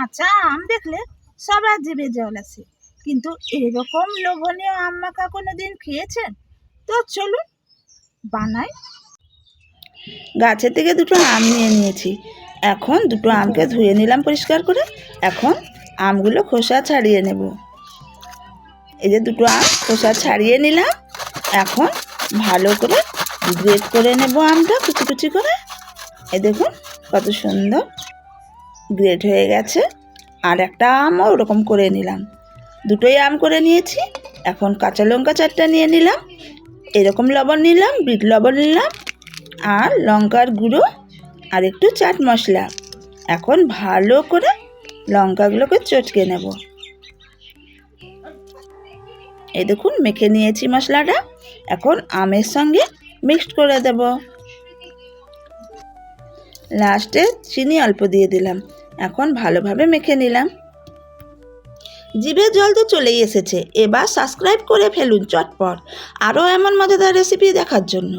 কাঁচা আম দেখলে সবার জিভে জল আসে, কিন্তু এরকম লোভনীয় আম মাখা কোনোদিন খেয়েছেন? তো চলুন বানাই। গাছের থেকে দুটো আম নিয়ে নিয়েছি। এখন দুটো আমকে ধুয়ে নিলাম পরিষ্কার করে। এখন আমগুলো খোসা ছাড়িয়ে নেব। এই যে দুটো আম খোসা ছাড়িয়ে নিলাম। এখন ভালো করে গ্রেট করে নেব আমটা কুচি কুচি করে। এই দেখুন কত সুন্দর গ্রেট হয়ে গেছে। আর একটা আমও ওরকম করে নিলাম। দুটোই আম করে নিয়েছি। এখন কাঁচা লঙ্কা 4টা নিয়ে নিলাম। এরকম লবণ নিলাম, বিট লবণ নিলাম, আর লঙ্কার গুঁড়ো আর একটু চাট মশলা। এখন ভালো করে লঙ্কাগুলোকে চটকে নেব। এই দেখুন মেখে নিয়েছি মশলাটা। এখন আমের সঙ্গে মিক্সড করে দেব। লাস্টে চিনি অল্প দিয়ে দিলাম। এখন ভালোভাবে মেখে নিলাম। জিভে জল তো চলেই এসেছে। এবার সাবস্ক্রাইব করে ফেলুন চটপট আরও এমন মজাদার রেসিপি দেখার জন্য।